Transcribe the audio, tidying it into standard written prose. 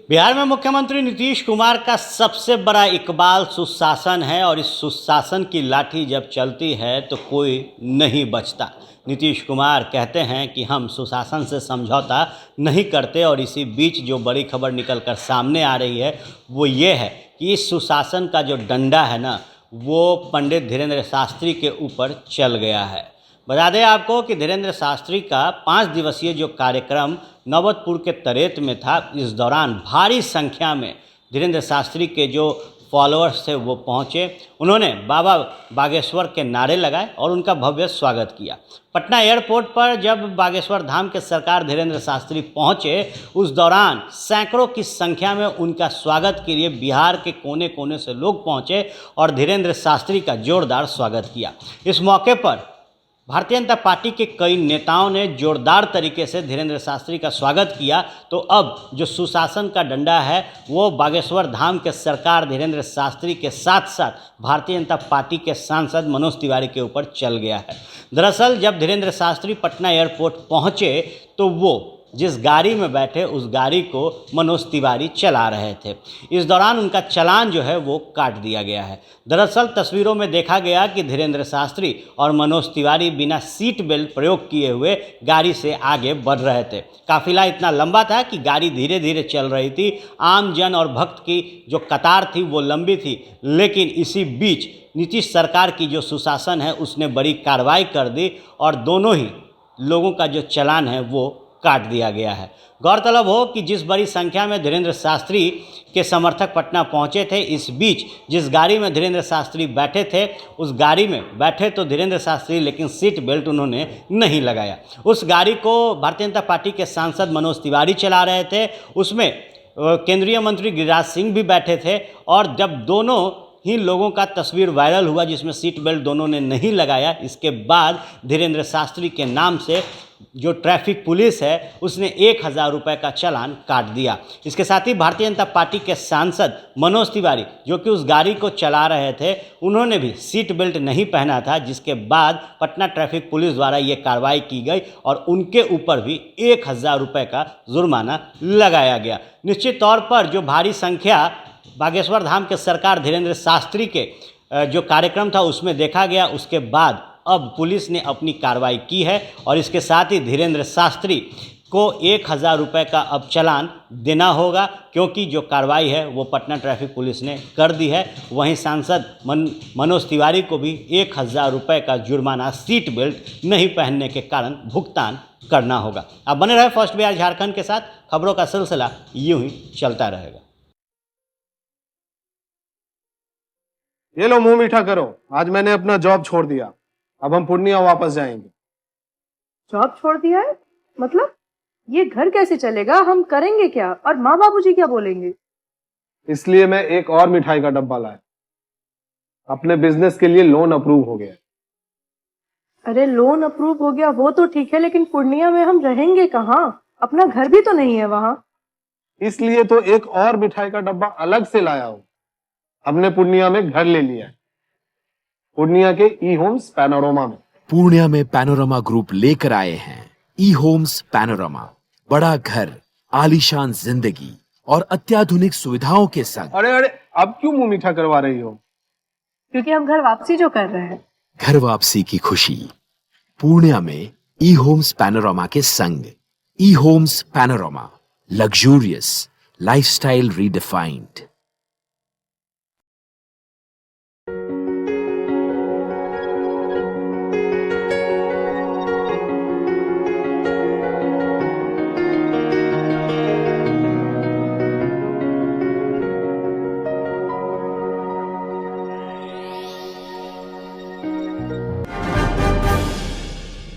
बिहार में मुख्यमंत्री नीतीश कुमार का सबसे बड़ा इकबाल सुशासन है और इस सुशासन की लाठी जब चलती है तो कोई नहीं बचता। नीतीश कुमार कहते हैं कि हम सुशासन से समझौता नहीं करते और इसी बीच जो बड़ी खबर निकलकर सामने आ रही है वो ये है कि इस सुशासन का जो डंडा है ना वो पंडित धीरेन्द्र शास्त्री के ऊपर चल गया है। बता दें आपको कि धीरेन्द्र शास्त्री का 5 दिवसीय जो कार्यक्रम नवतपुर के तरेत में था, इस दौरान भारी संख्या में धीरेन्द्र शास्त्री के जो फॉलोअर्स थे वो पहुँचे। उन्होंने बाबा बागेश्वर के नारे लगाए और उनका भव्य स्वागत किया। पटना एयरपोर्ट पर जब बागेश्वर धाम के सरकार धीरेन्द्र शास्त्री पहुँचे, उस दौरान सैकड़ों की संख्या में उनका स्वागत के लिए बिहार के कोने कोने से लोग पहुँचे और धीरेन्द्र शास्त्री का जोरदार स्वागत किया। इस मौके पर भारतीय जनता पार्टी के कई नेताओं ने जोरदार तरीके से धीरेन्द्र शास्त्री का स्वागत किया। तो अब जो सुशासन का डंडा है वो बागेश्वर धाम के सरकार धीरेन्द्र शास्त्री के साथ साथ भारतीय जनता पार्टी के सांसद मनोज तिवारी के ऊपर चल गया है। दरअसल जब धीरेन्द्र शास्त्री पटना एयरपोर्ट पहुंचे तो वो जिस गाड़ी में बैठे उस गाड़ी को मनोज तिवारी चला रहे थे। इस दौरान उनका चालान जो है वो काट दिया गया है। दरअसल तस्वीरों में देखा गया कि धीरेन्द्र शास्त्री और मनोज तिवारी बिना सीट बेल्ट प्रयोग किए हुए गाड़ी से आगे बढ़ रहे थे। काफिला इतना लंबा था कि गाड़ी धीरे धीरे चल रही थी। आम जन और भक्त की जो कतार थी वो लंबी थी, लेकिन इसी बीच नीतीश सरकार की जो सुशासन है उसने बड़ी कार्रवाई कर दी और दोनों ही लोगों का जो चालान है वो काट दिया गया है। गौरतलब हो कि जिस बड़ी संख्या में धीरेन्द्र शास्त्री के समर्थक पटना पहुंचे थे, इस बीच जिस गाड़ी में धीरेन्द्र शास्त्री बैठे थे उस गाड़ी में बैठे तो धीरेन्द्र शास्त्री, लेकिन सीट बेल्ट उन्होंने नहीं लगाया। उस गाड़ी को भारतीय जनता पार्टी के सांसद मनोज तिवारी चला रहे थे। उसमें केंद्रीय मंत्री गिरिराज सिंह भी बैठे थे और जब दोनों ही लोगों का तस्वीर वायरल हुआ जिसमें सीट बेल्ट दोनों ने नहीं लगाया, इसके बाद धीरेन्द्र शास्त्री के नाम से जो ट्रैफिक पुलिस है उसने 1000 रुपये का चालान काट दिया। इसके साथ ही भारतीय जनता पार्टी के सांसद मनोज तिवारी जो कि उस गाड़ी को चला रहे थे, उन्होंने भी सीट बेल्ट नहीं पहना था, जिसके बाद पटना ट्रैफिक पुलिस द्वारा ये कार्रवाई की गई और उनके ऊपर भी 1000 रुपये का जुर्माना लगाया गया। निश्चित तौर पर जो भारी संख्या बागेश्वर धाम के सरकार धीरेन्द्र शास्त्री के जो कार्यक्रम था उसमें देखा गया, उसके बाद अब पुलिस ने अपनी कार्रवाई की है और इसके साथ ही धीरेन्द्र शास्त्री को 1000 रुपये का अब चालान देना होगा, क्योंकि जो कार्रवाई है वो पटना ट्रैफिक पुलिस ने कर दी है। वहीं सांसद मनोज तिवारी को भी 1000 रुपये का जुर्माना सीट बेल्ट नहीं पहनने के कारण भुगतान करना होगा। आप बने रहे फर्स्ट बिहार झारखंड के साथ, खबरों का सिलसिला यूं ही चलता रहेगा। ये लो मुंह मीठा करो, आज मैंने अपना जॉब छोड़ दिया, अब हम पूर्णिया वापस जाएंगे। जॉब छोड़ दिया है? मतलब ये घर कैसे चलेगा? हम करेंगे क्या और माँ बाबूजी क्या बोलेंगे? इसलिए मैं एक और मिठाई का डब्बा लाया। अपने बिजनेस के लिए लोन अप्रूव हो गया। अरे लोन अप्रूव हो गया वो तो ठीक है, लेकिन पूर्णिया में हम रहेंगे कहाँ? अपना घर भी तो नहीं है वहाँ। इसलिए तो एक और मिठाई का डब्बा अलग से लाया हूँ। हमने पूर्णिया में घर ले लिया है, पूर्णिया के ई होम्स पैनोरमा में। पूर्णिया में पैनोरमा ग्रुप लेकर आए हैं ई होम्स पैनोरमा। बड़ा घर, आलीशान जिंदगी और अत्याधुनिक सुविधाओं के संग। अरे अरे, अब क्यों मुंह मीठा करवा रही हो? क्योंकि हम घर वापसी जो कर रहे हैं। घर वापसी की खुशी पूर्णिया में ई होम्स पैनोरमा के संग। E homes panorama, luxurious lifestyle redefined.